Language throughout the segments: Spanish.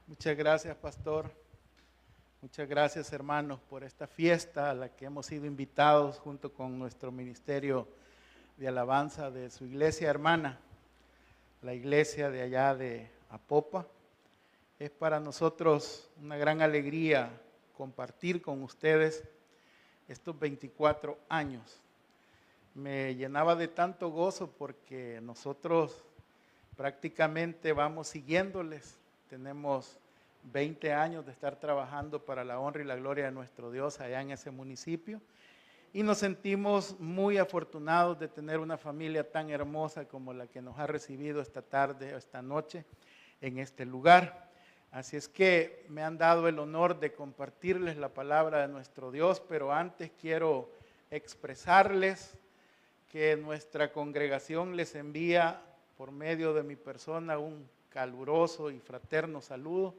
Muchas gracias, pastor. Muchas gracias, hermanos, por esta fiesta a la que hemos sido invitados junto con nuestro ministerio de alabanza de su iglesia hermana, la iglesia de allá de Apopa. Es para nosotros una gran alegría compartir con ustedes estos 24 años. Me llenaba de tanto gozo porque nosotros prácticamente vamos siguiéndoles. Tenemos 20 años de estar trabajando para la honra y la gloria de nuestro Dios allá en ese municipio. Y nos sentimos muy afortunados de tener una familia tan hermosa como la que nos ha recibido esta tarde, esta noche, en este lugar. Así es que me han dado el honor de compartirles la palabra de nuestro Dios, pero antes quiero expresarles que nuestra congregación les envía por medio de mi persona un caluroso y fraterno saludo.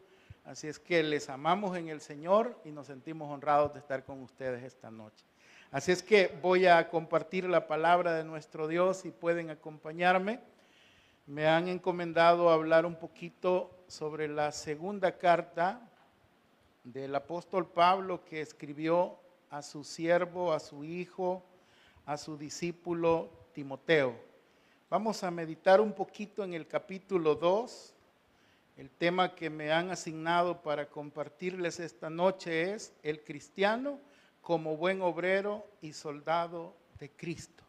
Así es que les amamos en el Señor y nos sentimos honrados de estar con ustedes esta noche. Así es que voy a compartir la palabra de nuestro Dios y pueden acompañarme. Me han encomendado hablar un poquito sobre la segunda carta del apóstol Pablo que escribió a su siervo, a su hijo, a su discípulo Timoteo. Vamos a meditar un poquito en el capítulo 2. El tema que me han asignado para compartirles esta noche es el cristiano como buen obrero y soldado de Cristo.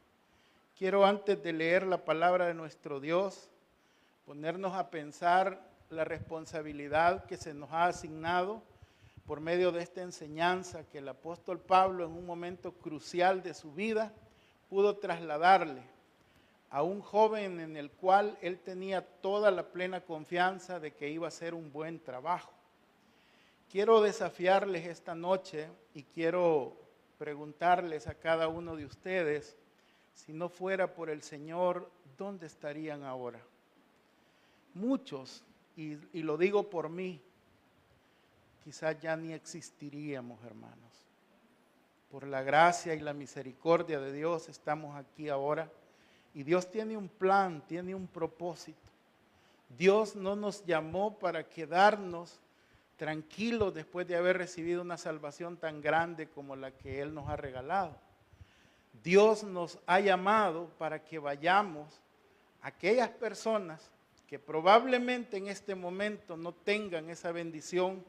Quiero, antes de leer la palabra de nuestro Dios, ponernos a pensar la responsabilidad que se nos ha asignado por medio de esta enseñanza que el apóstol Pablo en un momento crucial de su vida pudo trasladarle a un joven en el cual él tenía toda la plena confianza de que iba a hacer un buen trabajo. Quiero desafiarles esta noche y quiero preguntarles a cada uno de ustedes, si no fuera por el Señor, ¿dónde estarían ahora? Muchos, y lo digo por mí, quizás ya ni existiríamos, hermanos. Por la gracia y la misericordia de Dios estamos aquí ahora. Y Dios tiene un plan, tiene un propósito. Dios no nos llamó para quedarnos tranquilos después de haber recibido una salvación tan grande como la que Él nos ha regalado. Dios nos ha llamado para que vayamos a aquellas personas que probablemente en este momento no tengan esa bendición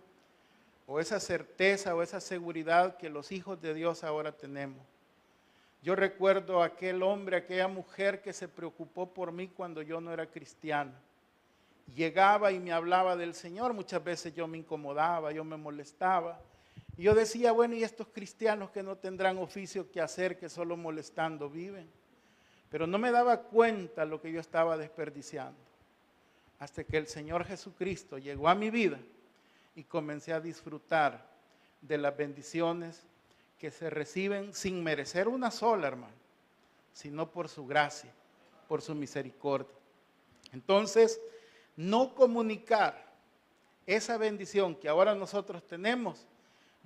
o esa certeza o esa seguridad que los hijos de Dios ahora tenemos. Yo recuerdo a aquel hombre, aquella mujer que se preocupó por mí cuando yo no era cristiano. Llegaba y me hablaba del Señor, muchas veces yo me incomodaba, yo me molestaba. Y yo decía, bueno, ¿y estos cristianos que no tendrán oficio que hacer, que solo molestando viven? Pero no me daba cuenta lo que yo estaba desperdiciando. Hasta que el Señor Jesucristo llegó a mi vida y comencé a disfrutar de las bendiciones que se reciben sin merecer una sola, hermano, sino por su gracia, por su misericordia. Entonces, no comunicar esa bendición que ahora nosotros tenemos,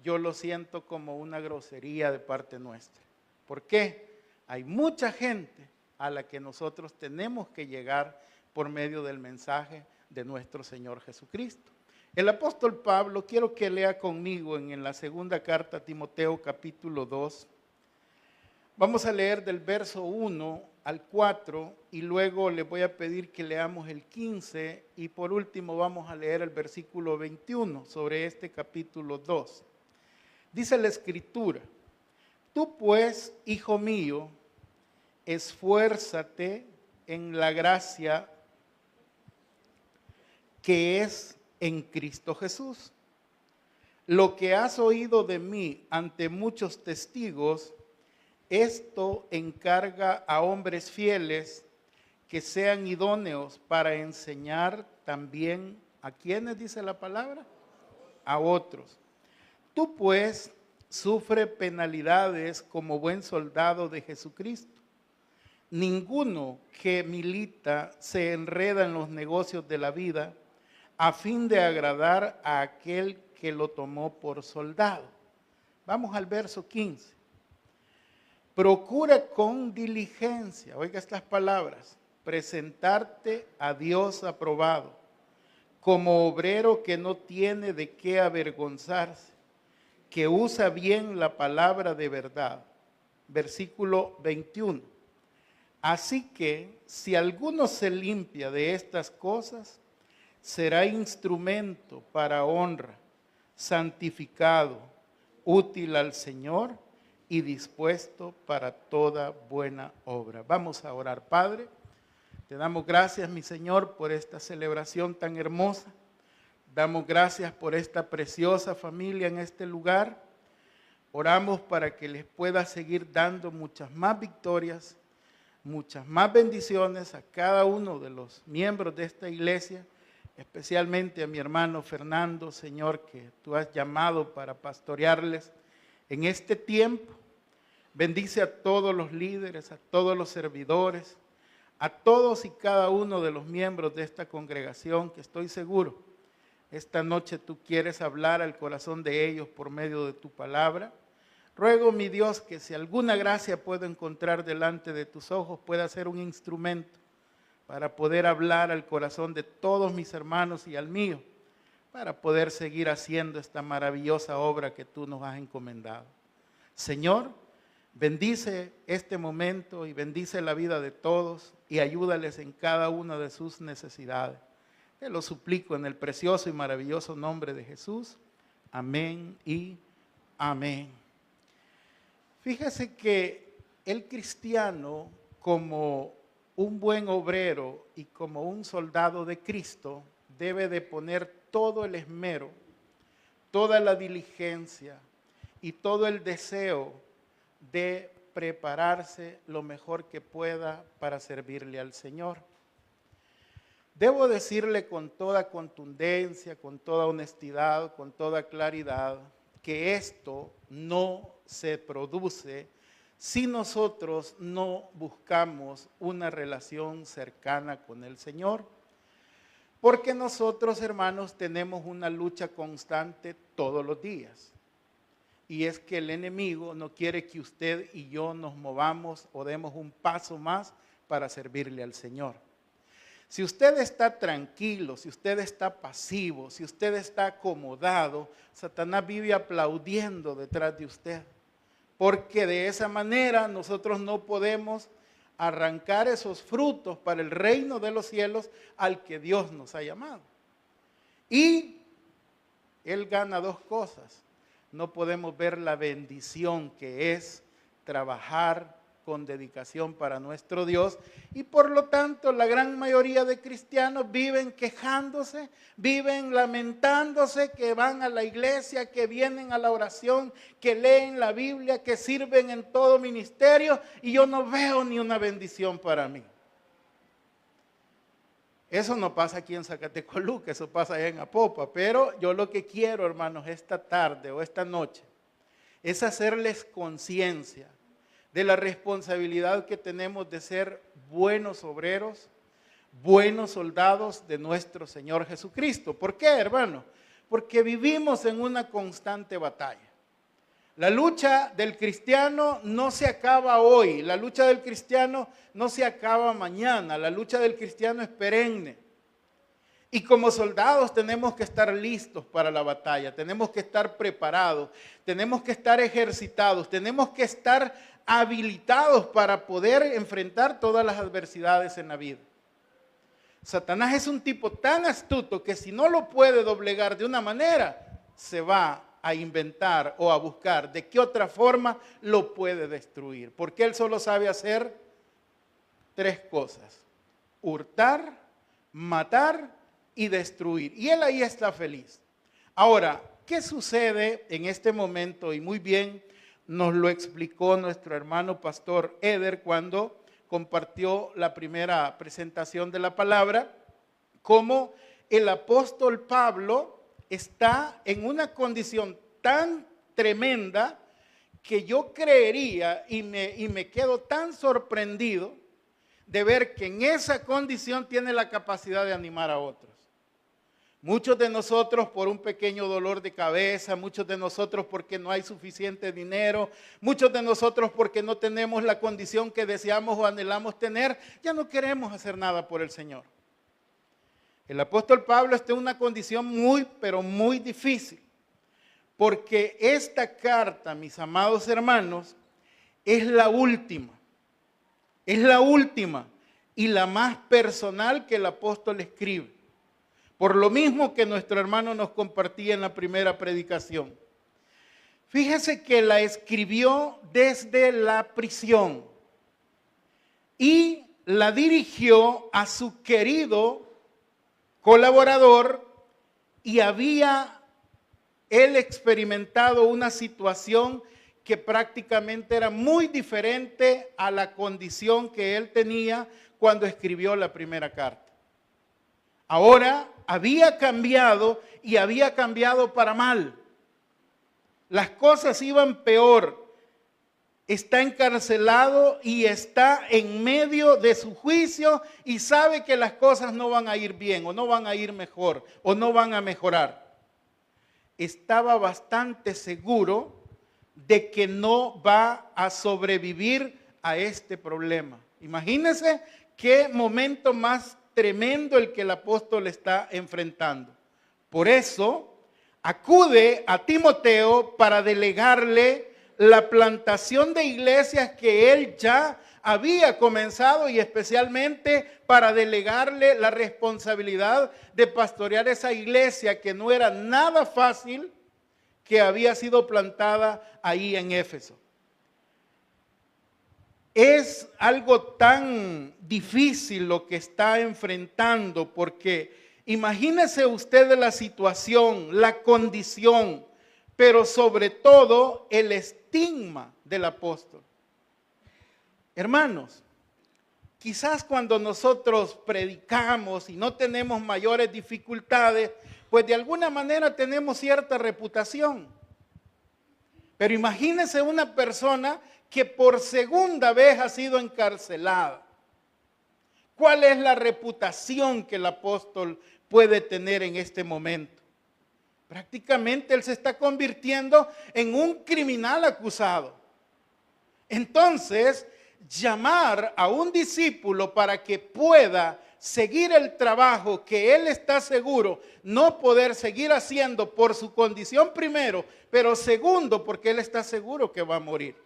yo lo siento como una grosería de parte nuestra. ¿Por qué? Hay mucha gente a la que nosotros tenemos que llegar por medio del mensaje de nuestro Señor Jesucristo. El apóstol Pablo, quiero que lea conmigo en la segunda carta a Timoteo capítulo 2. Vamos a leer del verso 1 al 4 y luego les voy a pedir que leamos el 15 y por último vamos a leer el versículo 21 sobre este capítulo 2. Dice la Escritura: tú pues, hijo mío, esfuérzate en la gracia que es en Cristo Jesús. Lo que has oído de mí ante muchos testigos, esto encarga a hombres fieles que sean idóneos para enseñar también a quienes, dice la palabra, a otros. Tú pues sufre penalidades como buen soldado de Jesucristo. Ninguno que milita se enreda en los negocios de la vida a fin de agradar a aquel que lo tomó por soldado. Vamos al verso 15. Procura con diligencia, oiga estas palabras, presentarte a Dios aprobado, como obrero que no tiene de qué avergonzarse, que usa bien la palabra de verdad. Versículo 21. Así que si alguno se limpia de estas cosas, será instrumento para honra, santificado, útil al Señor y dispuesto para toda buena obra. Vamos a orar. Padre, te damos gracias, mi Señor, por esta celebración tan hermosa. Damos gracias por esta preciosa familia en este lugar. Oramos para que les pueda seguir dando muchas más victorias, muchas más bendiciones a cada uno de los miembros de esta iglesia, especialmente a mi hermano Fernando, Señor, que tú has llamado para pastorearles en este tiempo. Bendice a todos los líderes, a todos los servidores, a todos y cada uno de los miembros de esta congregación, que estoy seguro, esta noche tú quieres hablar al corazón de ellos por medio de tu palabra. Ruego, mi Dios, que si alguna gracia puedo encontrar delante de tus ojos, pueda ser un instrumento para poder hablar al corazón de todos mis hermanos y al mío, para poder seguir haciendo esta maravillosa obra que tú nos has encomendado. Señor, bendice este momento y bendice la vida de todos y ayúdales en cada una de sus necesidades. Te lo suplico en el precioso y maravilloso nombre de Jesús. Amén y amén. Fíjese que el cristiano, como un buen obrero y como un soldado de Cristo, debe de poner todo el esmero, toda la diligencia y todo el deseo de prepararse lo mejor que pueda para servirle al Señor. Debo decirle con toda contundencia, con toda honestidad, con toda claridad, que esto no se produce si nosotros no buscamos una relación cercana con el Señor. Porque nosotros, hermanos, tenemos una lucha constante todos los días. Y es que el enemigo no quiere que usted y yo nos movamos o demos un paso más para servirle al Señor. Si usted está tranquilo, si usted está pasivo, si usted está acomodado, Satanás vive aplaudiendo detrás de usted. Porque de esa manera nosotros no podemos arrancar esos frutos para el reino de los cielos al que Dios nos ha llamado. Y Él gana dos cosas. No podemos ver la bendición que es trabajar con dedicación para nuestro Dios, y por lo tanto la gran mayoría de cristianos viven quejándose, viven lamentándose, que van a la iglesia, que vienen a la oración, que leen la Biblia, que sirven en todo ministerio, y yo no veo ni una bendición para mí. Eso no pasa aquí en Zacatecoluca, eso pasa allá en Apopa, pero yo lo que quiero, hermanos, esta tarde o esta noche es hacerles conciencia de la responsabilidad que tenemos de ser buenos obreros, buenos soldados de nuestro Señor Jesucristo. ¿Por qué, hermano? Porque vivimos en una constante batalla. La lucha del cristiano no se acaba hoy, la lucha del cristiano no se acaba mañana, la lucha del cristiano es perenne. Y como soldados tenemos que estar listos para la batalla, tenemos que estar preparados, tenemos que estar ejercitados, tenemos que estar habilitados para poder enfrentar todas las adversidades en la vida. Satanás es un tipo tan astuto que si no lo puede doblegar de una manera, se va a inventar o a buscar de qué otra forma lo puede destruir. Porque él solo sabe hacer tres cosas: hurtar, matar y destruir. Y él ahí está feliz. Ahora, ¿qué sucede en este momento? Y muy bien nos lo explicó nuestro hermano pastor Eder cuando compartió la primera presentación de la palabra, cómo el apóstol Pablo está en una condición tan tremenda que yo creería y me quedo tan sorprendido de ver que en esa condición tiene la capacidad de animar a otros. Muchos de nosotros por un pequeño dolor de cabeza, muchos de nosotros porque no hay suficiente dinero, muchos de nosotros porque no tenemos la condición que deseamos o anhelamos tener, ya no queremos hacer nada por el Señor. El apóstol Pablo está en una condición muy, pero muy difícil, porque esta carta, mis amados hermanos, es la última y la más personal que el apóstol escribe. Por lo mismo que nuestro hermano nos compartía en la primera predicación. Fíjese que la escribió desde la prisión y la dirigió a su querido colaborador, y había él experimentado una situación que prácticamente era muy diferente a la condición que él tenía cuando escribió la primera carta. Ahora había cambiado, y había cambiado para mal. Las cosas iban peor. Está encarcelado y está en medio de su juicio y sabe que las cosas no van a ir bien o no van a ir mejor o no van a mejorar. Estaba bastante seguro de que no va a sobrevivir a este problema. Imagínense qué momento más tremendo el que el apóstol está enfrentando. Por eso acude a Timoteo para delegarle la plantación de iglesias que él ya había comenzado, y especialmente para delegarle la responsabilidad de pastorear esa iglesia que no era nada fácil, que había sido plantada ahí en Éfeso. Es algo tan difícil lo que está enfrentando, porque imagínese usted la situación, la condición, pero sobre todo el estigma del apóstol. Hermanos, quizás cuando nosotros predicamos y no tenemos mayores dificultades, pues de alguna manera tenemos cierta reputación. Pero imagínese una persona que por segunda vez ha sido encarcelada. ¿Cuál es la reputación que el apóstol puede tener en este momento? Prácticamente él se está convirtiendo en un criminal acusado. Entonces, llamar a un discípulo para que pueda seguir el trabajo que él está seguro no poder seguir haciendo por su condición primero, pero segundo porque él está seguro que va a morir.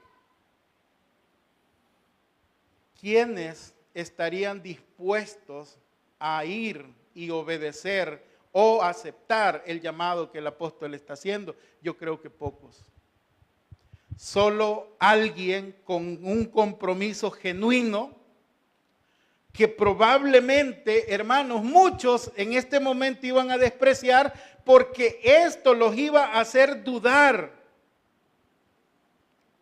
¿Quiénes estarían dispuestos a ir y obedecer o aceptar el llamado que el apóstol está haciendo? Yo creo que pocos. Solo alguien con un compromiso genuino, que probablemente, hermanos, muchos en este momento iban a despreciar, porque esto los iba a hacer dudar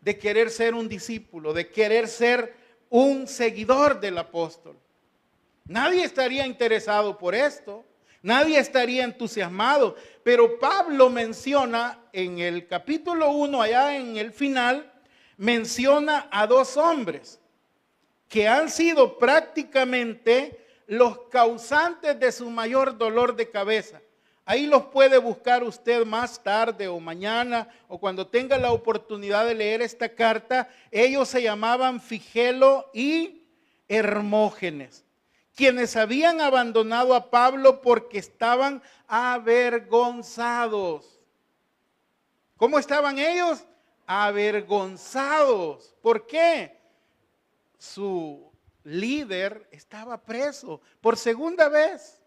de querer ser un discípulo, de querer ser un seguidor del apóstol. Nadie estaría interesado por esto, nadie estaría entusiasmado, pero Pablo menciona en el capítulo 1, allá en el final, menciona a dos hombres que han sido prácticamente los causantes de su mayor dolor de cabeza. Ahí los puede buscar usted más tarde o mañana o cuando tenga la oportunidad de leer esta carta. Ellos se llamaban Figelo y Hermógenes, quienes habían abandonado a Pablo porque estaban avergonzados. ¿Cómo estaban ellos? Avergonzados. ¿Por qué? Su líder estaba preso por segunda vez.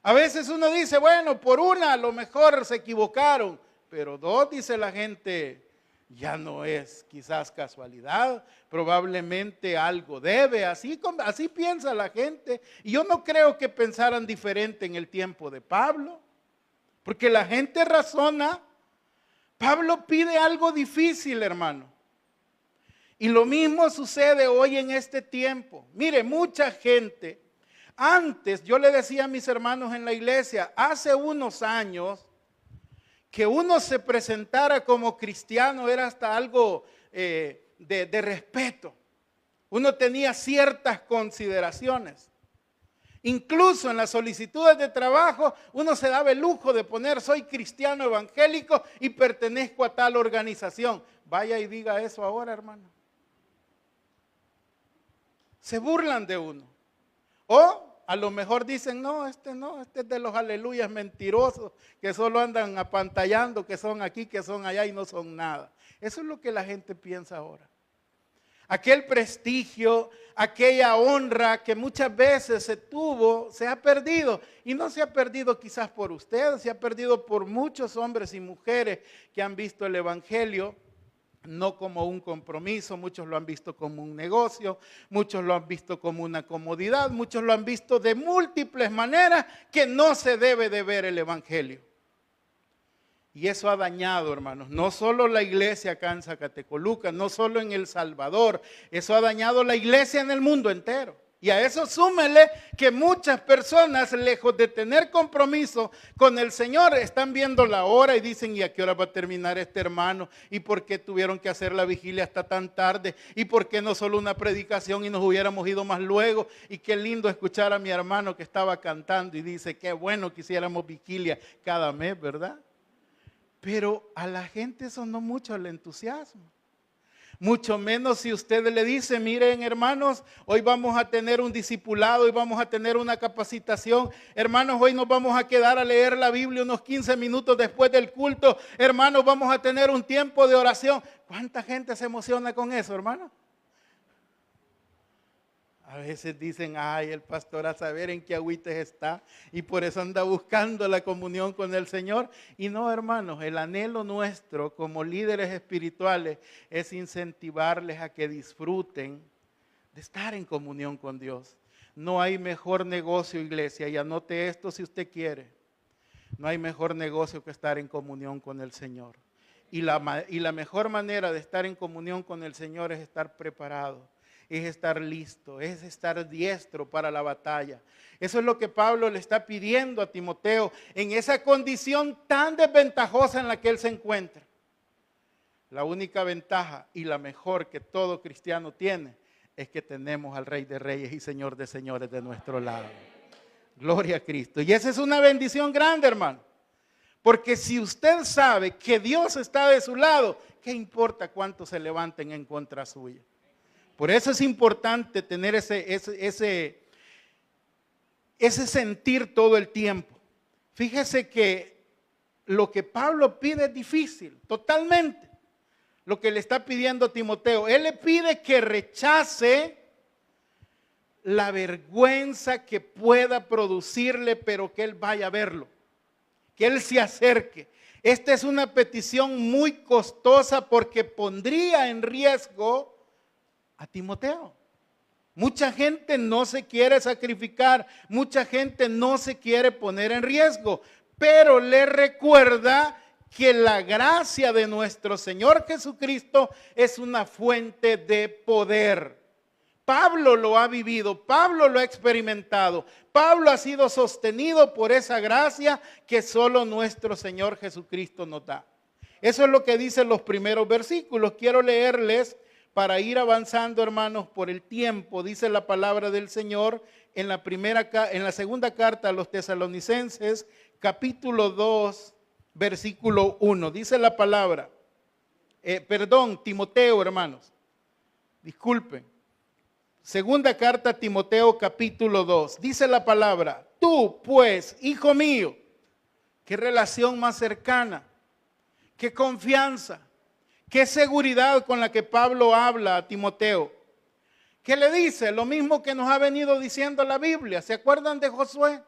A veces uno dice, bueno, por una a lo mejor se equivocaron, pero dos, dice la gente, ya no es quizás casualidad, probablemente algo debe, así piensa la gente. Y yo no creo que pensaran diferente en el tiempo de Pablo, porque la gente razona. Pablo pide algo difícil, hermano. Y lo mismo sucede hoy en este tiempo. Mire, mucha gente, antes yo le decía a mis hermanos en la iglesia, hace unos años, que uno se presentara como cristiano era hasta algo de respeto. Uno tenía ciertas consideraciones. Incluso en las solicitudes de trabajo uno se daba el lujo de poner soy cristiano evangélico y pertenezco a tal organización. Vaya y diga eso ahora, hermano. Se burlan de uno. O a lo mejor dicen, no, este es de los aleluyas mentirosos que solo andan apantallando, que son aquí, que son allá y no son nada. Eso es lo que la gente piensa ahora. Aquel prestigio, aquella honra que muchas veces se tuvo, se ha perdido. Y no se ha perdido quizás por ustedes, se ha perdido por muchos hombres y mujeres que han visto el evangelio no como un compromiso, muchos lo han visto como un negocio, muchos lo han visto como una comodidad, muchos lo han visto de múltiples maneras que no se debe de ver el evangelio. Y eso ha dañado, hermanos, no solo la iglesia acá en Zacatecoluca, no solo en El Salvador, eso ha dañado la iglesia en el mundo entero. Y a eso súmele que muchas personas, lejos de tener compromiso con el Señor, están viendo la hora y dicen, ¿y a qué hora va a terminar este hermano? ¿Y por qué tuvieron que hacer la vigilia hasta tan tarde? ¿Y por qué no solo una predicación y nos hubiéramos ido más luego? Y qué lindo escuchar a mi hermano que estaba cantando y dice, qué bueno que hiciéramos vigilia cada mes, ¿verdad? Pero a la gente eso no mucho el entusiasmo. Mucho menos si usted le dice, miren hermanos, hoy vamos a tener un discipulado, hoy vamos a tener una capacitación. Hermanos, hoy nos vamos a quedar a leer la Biblia unos 15 minutos después del culto. Hermanos, vamos a tener un tiempo de oración. ¿Cuánta gente se emociona con eso, hermano? A veces dicen, ay, el pastor a saber en qué agüites está y por eso anda buscando la comunión con el Señor. Y no, hermanos, el anhelo nuestro como líderes espirituales es incentivarles a que disfruten de estar en comunión con Dios. No hay mejor negocio, iglesia, y anote esto si usted quiere. No hay mejor negocio que estar en comunión con el Señor. Y la mejor manera de estar en comunión con el Señor es estar preparado. Es estar listo, es estar diestro para la batalla. Eso es lo que Pablo le está pidiendo a Timoteo en esa condición tan desventajosa en la que él se encuentra. La única ventaja y la mejor que todo cristiano tiene es que tenemos al Rey de Reyes y Señor de Señores de nuestro lado. Gloria a Cristo. Y esa es una bendición grande, hermano. Porque si usted sabe que Dios está de su lado, ¿qué importa cuántos se levanten en contra suya? Por eso es importante tener ese sentir todo el tiempo. Fíjese que lo que Pablo pide es difícil, totalmente. Lo que le está pidiendo a Timoteo. Él le pide que rechace la vergüenza que pueda producirle, pero que él vaya a verlo. Que él se acerque. Esta es una petición muy costosa porque pondría en riesgo a Timoteo. Mucha gente no se quiere sacrificar, mucha gente no se quiere poner en riesgo, pero le recuerda que la gracia de nuestro Señor Jesucristo es una fuente de poder. Pablo lo ha vivido, Pablo lo ha experimentado, Pablo ha sido sostenido por esa gracia que solo nuestro Señor Jesucristo nos da. Eso es lo que dicen los primeros versículos. Quiero leerles para ir avanzando, hermanos, por el tiempo. Dice la palabra del Señor en la segunda carta a los Tesalonicenses, capítulo 2, versículo 1. Dice la palabra, Timoteo, hermanos, disculpen. Segunda carta a Timoteo, capítulo 2. Dice la palabra, tú pues, hijo mío, qué relación más cercana, qué confianza. Qué seguridad con la que Pablo habla a Timoteo. ¿Qué le dice? Lo mismo que nos ha venido diciendo la Biblia. ¿Se acuerdan de Josué?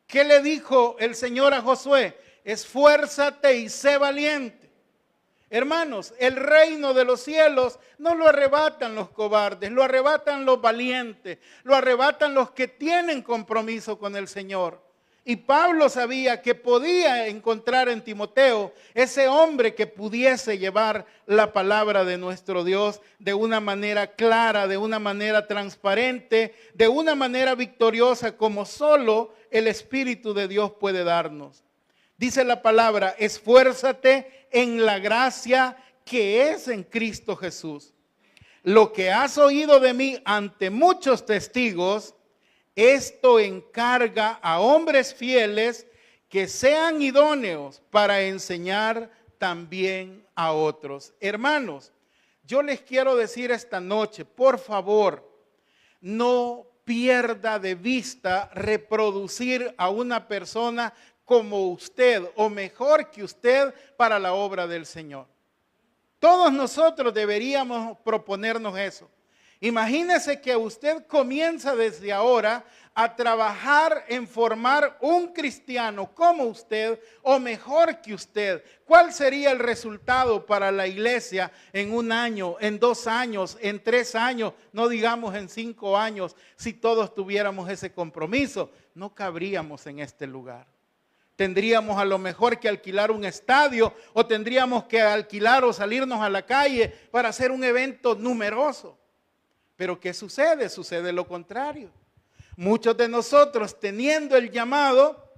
¿Qué le dijo el Señor a Josué? Esfuérzate y sé valiente. Hermanos, el reino de los cielos no lo arrebatan los cobardes, lo arrebatan los valientes, lo arrebatan los que tienen compromiso con el Señor. Y Pablo sabía que podía encontrar en Timoteo ese hombre que pudiese llevar la palabra de nuestro Dios de una manera clara, de una manera transparente, de una manera victoriosa como solo el Espíritu de Dios puede darnos. Dice la palabra, esfuérzate en la gracia que es en Cristo Jesús. Lo que has oído de mí ante muchos testigos, esto encarga a hombres fieles que sean idóneos para enseñar también a otros. Hermanos, yo les quiero decir esta noche, por favor, no pierda de vista reproducir a una persona como usted o mejor que usted para la obra del Señor. Todos nosotros deberíamos proponernos eso. Imagínese que usted comienza desde ahora a trabajar en formar un cristiano como usted o mejor que usted. ¿Cuál sería el resultado para la iglesia en 1 año, en 2 años, en 3 años, no digamos en 5 años, si todos tuviéramos ese compromiso? No cabríamos en este lugar. Tendríamos a lo mejor que alquilar un estadio o tendríamos que alquilar o salirnos a la calle para hacer un evento numeroso. Pero ¿qué sucede? Sucede lo contrario. Muchos de nosotros, teniendo el llamado,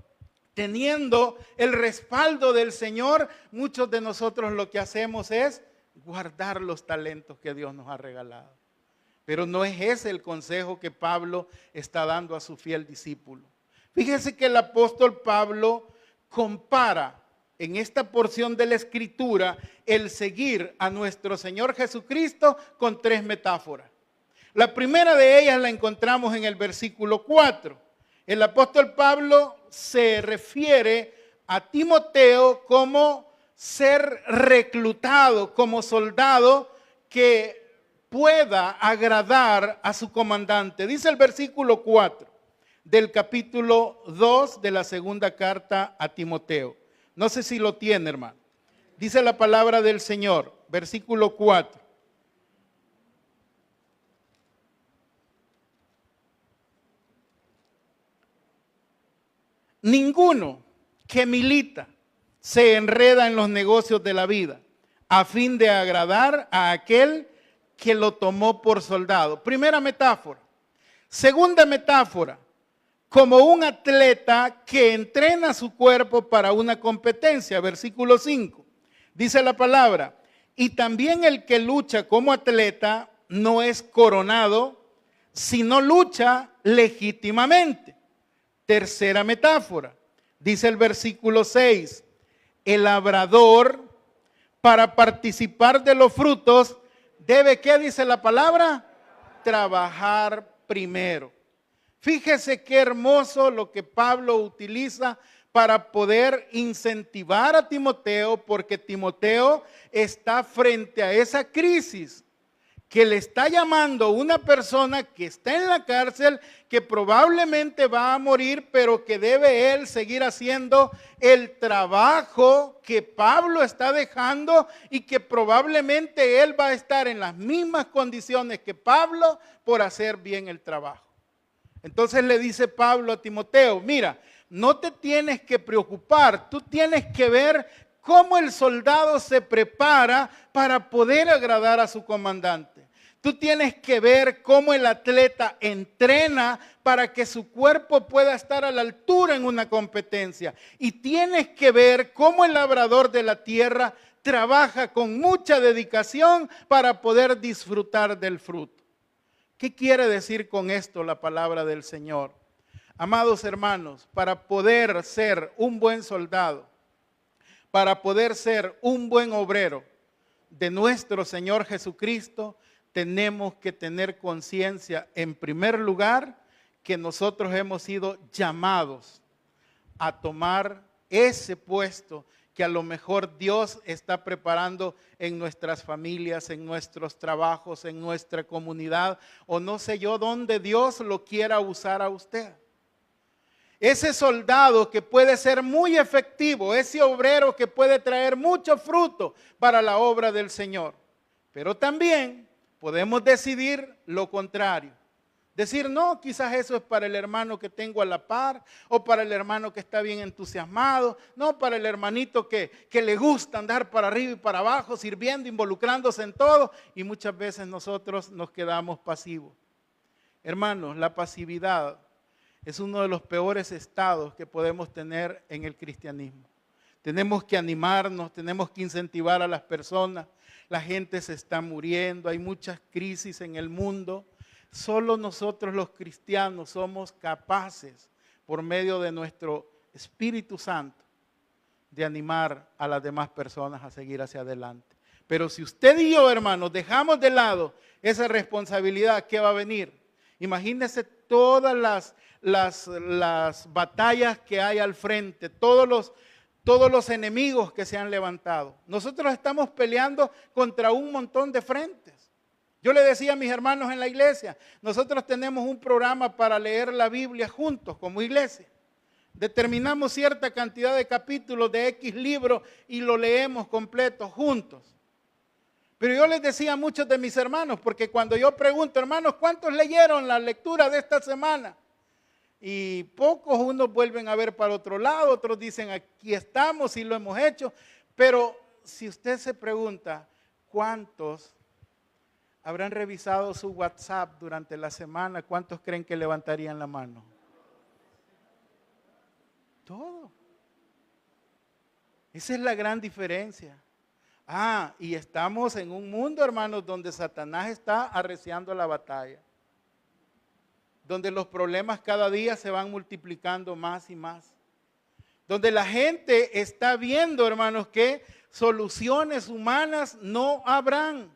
teniendo el respaldo del Señor, muchos de nosotros lo que hacemos es guardar los talentos que Dios nos ha regalado. Pero no es ese el consejo que Pablo está dando a su fiel discípulo. Fíjese que el apóstol Pablo compara en esta porción de la Escritura el seguir a nuestro Señor Jesucristo con 3 metáforas. La primera de ellas la encontramos en el versículo 4. El apóstol Pablo se refiere a Timoteo como ser reclutado, como soldado que pueda agradar a su comandante. Dice el versículo 4 del capítulo 2 de la segunda carta a Timoteo. No sé si lo tiene, hermano. Dice la palabra del Señor, versículo 4. Ninguno que milita se enreda en los negocios de la vida a fin de agradar a aquel que lo tomó por soldado. Primera metáfora. Segunda metáfora, como un atleta que entrena su cuerpo para una competencia. Versículo 5. Dice la palabra, y también el que lucha como atleta no es coronado, sino lucha legítimamente. Tercera metáfora, dice el versículo 6, el labrador para participar de los frutos debe, ¿qué dice la palabra? Trabajar primero. Fíjese qué hermoso lo que Pablo utiliza para poder incentivar a Timoteo, porque Timoteo está frente a esa crisis que le está llamando una persona que está en la cárcel, que probablemente va a morir, pero que debe él seguir haciendo el trabajo que Pablo está dejando y que probablemente él va a estar en las mismas condiciones que Pablo por hacer bien el trabajo. Entonces le dice Pablo a Timoteo, mira, no te tienes que preocupar, tú tienes que ver cómo el soldado se prepara para poder agradar a su comandante. Tú tienes que ver cómo el atleta entrena para que su cuerpo pueda estar a la altura en una competencia. Y tienes que ver cómo el labrador de la tierra trabaja con mucha dedicación para poder disfrutar del fruto. ¿Qué quiere decir con esto la palabra del Señor? Amados hermanos, para poder ser un buen soldado, para poder ser un buen obrero de nuestro Señor Jesucristo, tenemos que tener conciencia, en primer lugar, que nosotros hemos sido llamados a tomar ese puesto que a lo mejor Dios está preparando en nuestras familias, en nuestros trabajos, en nuestra comunidad, o no sé yo dónde Dios lo quiera usar a usted. Ese soldado que puede ser muy efectivo, ese obrero que puede traer mucho fruto para la obra del Señor. Pero también podemos decidir lo contrario. Decir, no, quizás eso es para el hermano que tengo a la par, o para el hermano que está bien entusiasmado, no para el hermanito que le gusta andar para arriba y para abajo, sirviendo, involucrándose en todo, y muchas veces nosotros nos quedamos pasivos. Hermanos, la pasividad es uno de los peores estados que podemos tener en el cristianismo. Tenemos que animarnos, tenemos que incentivar a las personas. La gente se está muriendo, hay muchas crisis en el mundo. Solo nosotros los cristianos somos capaces, por medio de nuestro Espíritu Santo, de animar a las demás personas a seguir hacia adelante. Pero si usted y yo, hermanos, dejamos de lado esa responsabilidad, ¿qué va a venir? Imagínense todas las batallas que hay al frente, todos los enemigos que se han levantado. Nosotros estamos peleando contra un montón de frentes. Yo le decía a mis hermanos en la iglesia, nosotros tenemos un programa para leer la Biblia juntos como iglesia. Determinamos cierta cantidad de capítulos de X libros y lo leemos completo juntos. Pero yo les decía a muchos de mis hermanos, porque cuando yo pregunto, hermanos, ¿cuántos leyeron la lectura de esta semana? Y pocos, unos vuelven a ver para otro lado, otros dicen, aquí estamos y lo hemos hecho. Pero si usted se pregunta, ¿cuántos habrán revisado su WhatsApp durante la semana? ¿Cuántos creen que levantarían la mano? Todo. Esa es la gran diferencia. Y estamos en un mundo, hermanos, donde Satanás está arreciando la batalla. Donde los problemas cada día se van multiplicando más y más. Donde la gente está viendo, hermanos, que soluciones humanas no habrán.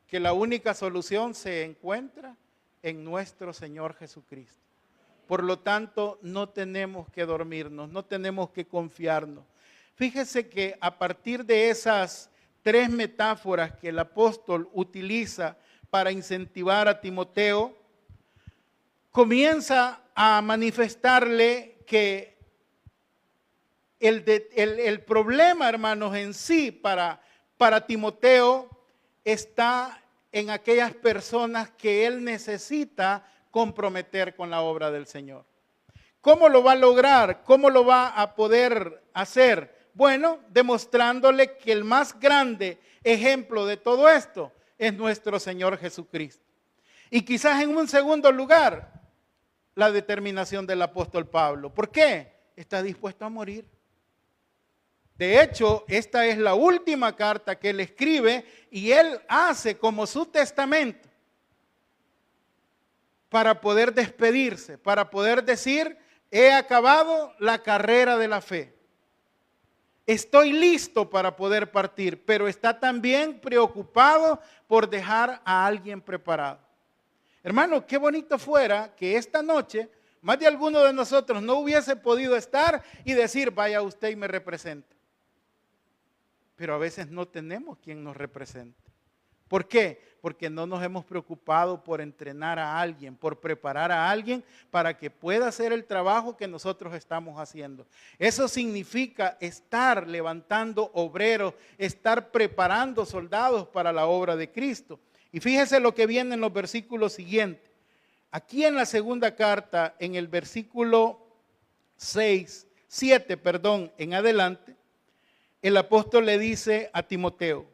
Que la única solución se encuentra en nuestro Señor Jesucristo. Por lo tanto, no tenemos que dormirnos, no tenemos que confiarnos. Fíjese que a partir de esas 3 metáforas que el apóstol utiliza para incentivar a Timoteo, comienza a manifestarle que el problema, hermanos, en sí para Timoteo está en aquellas personas que él necesita comprometer con la obra del Señor. ¿Cómo lo va a lograr? ¿Cómo lo va a poder hacer? Bueno, demostrándole que el más grande ejemplo de todo esto es nuestro Señor Jesucristo. Y quizás en un segundo lugar, la determinación del apóstol Pablo. ¿Por qué? Está dispuesto a morir. De hecho, esta es la última carta que él escribe y él hace como su testamento para poder despedirse, para poder decir, he acabado la carrera de la fe. Estoy listo para poder partir, pero está también preocupado por dejar a alguien preparado. Hermano, qué bonito fuera que esta noche más de alguno de nosotros no hubiese podido estar y decir, vaya usted y me represente. Pero a veces no tenemos quien nos represente. ¿Por qué? Porque no nos hemos preocupado por entrenar a alguien, por preparar a alguien para que pueda hacer el trabajo que nosotros estamos haciendo. Eso significa estar levantando obreros, estar preparando soldados para la obra de Cristo. Y fíjese lo que viene en los versículos siguientes. Aquí en la segunda carta, en el versículo 7 en adelante, el apóstol le dice a Timoteo,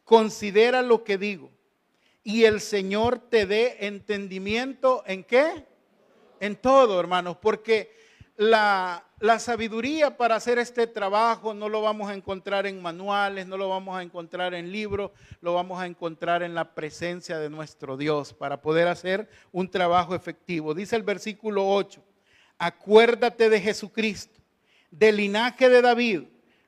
considera lo que digo y el Señor te dé entendimiento ¿en qué? En todo, hermanos, porque la sabiduría para hacer este trabajo no lo vamos a encontrar en manuales, no lo vamos a encontrar en libros, lo vamos a encontrar en la presencia de nuestro Dios para poder hacer un trabajo efectivo. Dice el versículo 8, acuérdate de Jesucristo, del linaje de David,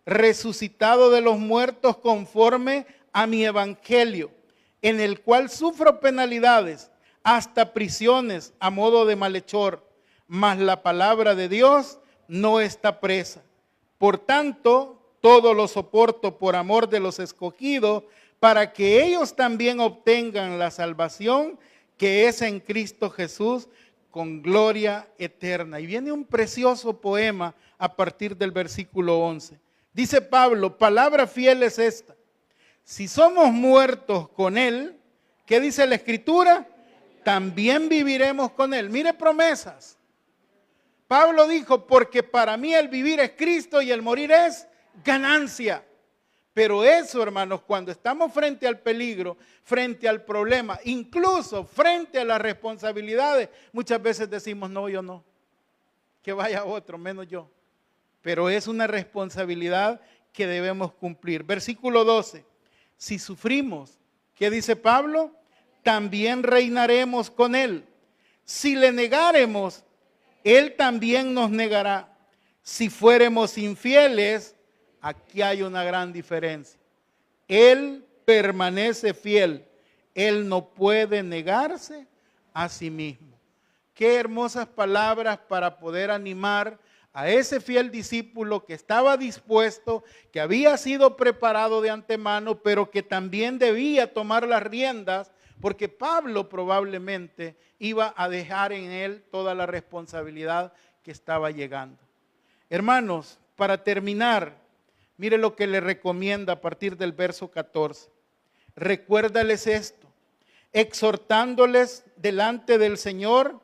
resucitado de los muertos conforme a mi evangelio, en el cual sufro penalidades, hasta prisiones a modo de malhechor, mas la palabra de Dios no está presa. Por tanto, todo lo soporto por amor de los escogidos, para que ellos también obtengan la salvación que es en Cristo Jesús, con gloria eterna. Y viene un precioso poema a partir del versículo 11. Dice Pablo, palabra fiel es esta. Si somos muertos con Él, ¿qué dice la Escritura? También viviremos con Él. Mire promesas. Pablo dijo, porque para mí el vivir es Cristo y el morir es ganancia. Pero eso, hermanos, cuando estamos frente al peligro, frente al problema, incluso frente a las responsabilidades, muchas veces decimos, no, yo no. Que vaya otro, menos yo. Pero es una responsabilidad que debemos cumplir. Versículo 12. Si sufrimos, ¿qué dice Pablo? también reinaremos con Él. Si le negáremos, Él también nos negará. Si fuéramos infieles, aquí hay una gran diferencia. Él permanece fiel. Él no puede negarse a sí mismo. Qué hermosas palabras para poder animar a ese fiel discípulo que estaba dispuesto, que había sido preparado de antemano, pero que también debía tomar las riendas, porque Pablo probablemente iba a dejar en él toda la responsabilidad que estaba llegando. Hermanos, para terminar, mire lo que le recomienda a partir del verso 14. Recuérdales esto, exhortándoles delante del Señor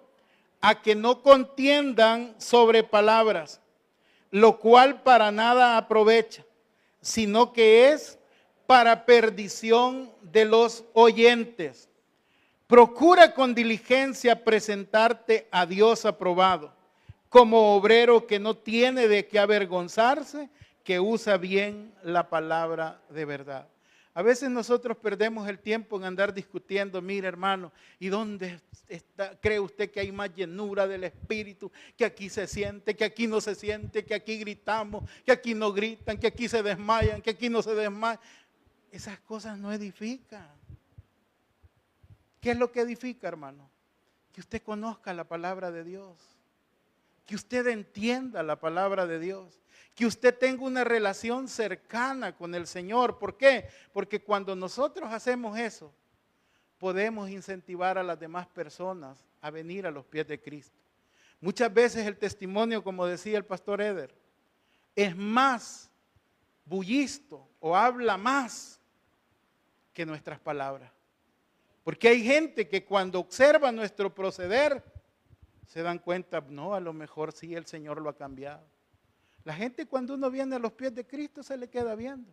a que no contiendan sobre palabras, lo cual para nada aprovecha, sino que es para perdición de los oyentes. Procura con diligencia presentarte a Dios aprobado, como obrero que no tiene de qué avergonzarse, que usa bien la palabra de verdad. A veces nosotros perdemos el tiempo en andar discutiendo, mire hermano, ¿y dónde cree usted que hay más llenura del Espíritu? Que aquí se siente, que aquí no se siente, que aquí gritamos, que aquí no gritan, que aquí se desmayan, que aquí no se desmayan. Esas cosas no edifican. ¿Qué es lo que edifica, hermano? Que usted conozca la palabra de Dios, que usted entienda la palabra de Dios, que usted tenga una relación cercana con el Señor. ¿Por qué? Porque cuando nosotros hacemos eso, podemos incentivar a las demás personas a venir a los pies de Cristo. Muchas veces el testimonio, como decía el pastor Eder, es más bullisto o habla más que nuestras palabras. Porque hay gente que cuando observa nuestro proceder, se dan cuenta, no, a lo mejor sí el Señor lo ha cambiado. La gente cuando uno viene a los pies de Cristo se le queda viendo.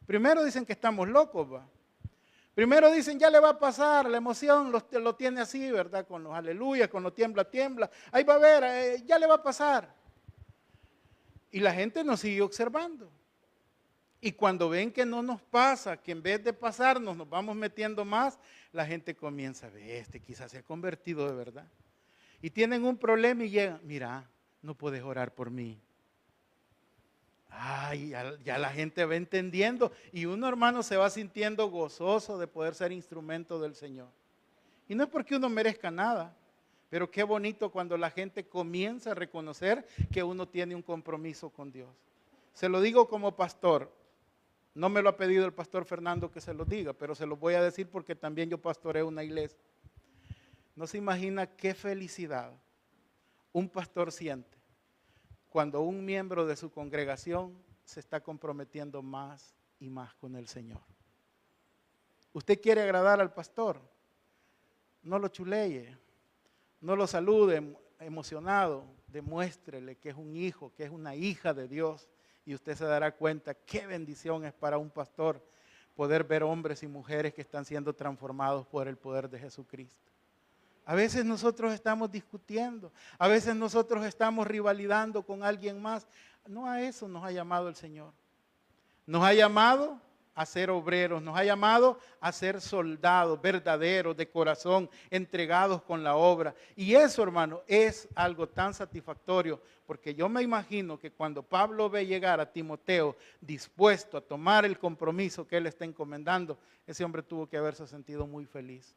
Primero dicen que estamos locos, va. Primero dicen, ya le va a pasar, la emoción lo tiene así, ¿verdad? Con los aleluyas, con los tiembla, tiembla. Ahí va a ver, ya le va a pasar. Y la gente nos sigue observando. Y cuando ven que no nos pasa, que en vez de pasarnos nos vamos metiendo más, la gente comienza a ver, quizás se ha convertido de verdad. Y tienen un problema y llegan, mira, no puedes orar por mí. Ay, ya la gente va entendiendo y uno, hermano, se va sintiendo gozoso de poder ser instrumento del Señor. Y no es porque uno merezca nada, pero qué bonito cuando la gente comienza a reconocer que uno tiene un compromiso con Dios. Se lo digo como pastor, no me lo ha pedido el pastor Fernando que se lo diga, pero se lo voy a decir porque también yo pastoreo una iglesia. No se imagina qué felicidad un pastor siente cuando un miembro de su congregación se está comprometiendo más y más con el Señor. Usted quiere agradar al pastor, no lo chuleye, no lo salude emocionado, demuéstrele que es un hijo, que es una hija de Dios y usted se dará cuenta qué bendición es para un pastor poder ver hombres y mujeres que están siendo transformados por el poder de Jesucristo. A veces nosotros estamos discutiendo, a veces nosotros estamos rivalidando con alguien más. No a eso nos ha llamado el Señor. Nos ha llamado a ser obreros, nos ha llamado a ser soldados verdaderos, de corazón, entregados con la obra. Y eso, hermano, es algo tan satisfactorio, porque yo me imagino que cuando Pablo ve llegar a Timoteo dispuesto a tomar el compromiso que él está encomendando, ese hombre tuvo que haberse sentido muy feliz.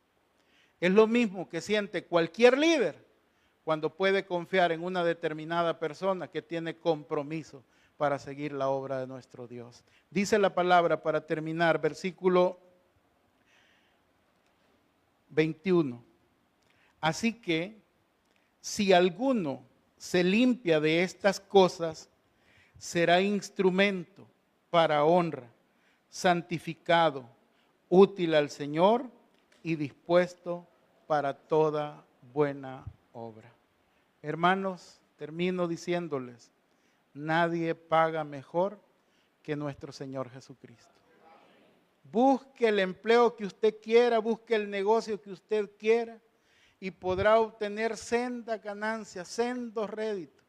Es lo mismo que siente cualquier líder cuando puede confiar en una determinada persona que tiene compromiso para seguir la obra de nuestro Dios. Dice la palabra para terminar, versículo 21. Así que si alguno se limpia de estas cosas, será instrumento para honra, santificado, útil al Señor y dispuesto para toda buena obra. Hermanos, termino diciéndoles, nadie paga mejor que nuestro Señor Jesucristo. Busque el empleo que usted quiera, busque el negocio que usted quiera y podrá obtener senda ganancia, sendos réditos,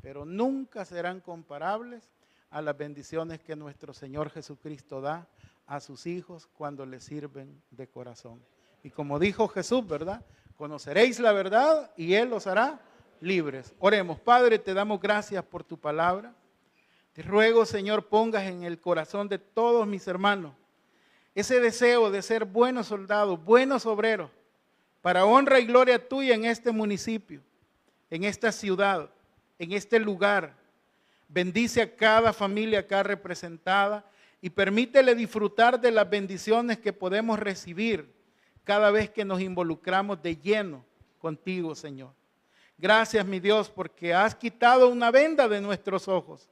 pero nunca serán comparables a las bendiciones que nuestro Señor Jesucristo da a sus hijos cuando le sirven de corazón. Y como dijo Jesús, ¿verdad? Conoceréis la verdad y Él os hará libres. Oremos. Padre, te damos gracias por tu palabra. Te ruego, Señor, pongas en el corazón de todos mis hermanos ese deseo de ser buenos soldados, buenos obreros, para honra y gloria tuya en este municipio, en esta ciudad, en este lugar. Bendice a cada familia acá representada y permítele disfrutar de las bendiciones que podemos recibir cada vez que nos involucramos de lleno contigo, Señor. Gracias, mi Dios, porque has quitado una venda de nuestros ojos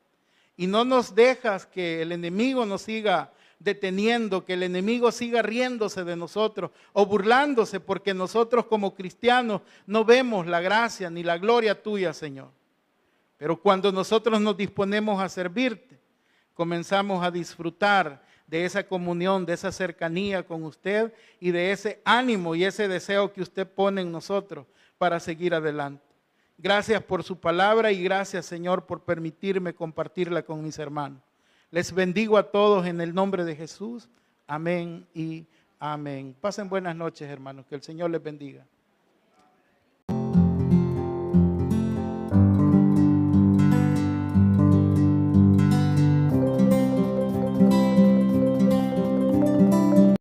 y no nos dejas que el enemigo nos siga deteniendo, que el enemigo siga riéndose de nosotros o burlándose, porque nosotros como cristianos no vemos la gracia ni la gloria tuya, Señor. Pero cuando nosotros nos disponemos a servirte, comenzamos a disfrutar de esa comunión, de esa cercanía con usted y de ese ánimo y ese deseo que usted pone en nosotros para seguir adelante. Gracias por su palabra y gracias, Señor, por permitirme compartirla con mis hermanos. Les bendigo a todos en el nombre de Jesús. Amén y amén. Pasen buenas noches, hermanos. Que el Señor les bendiga.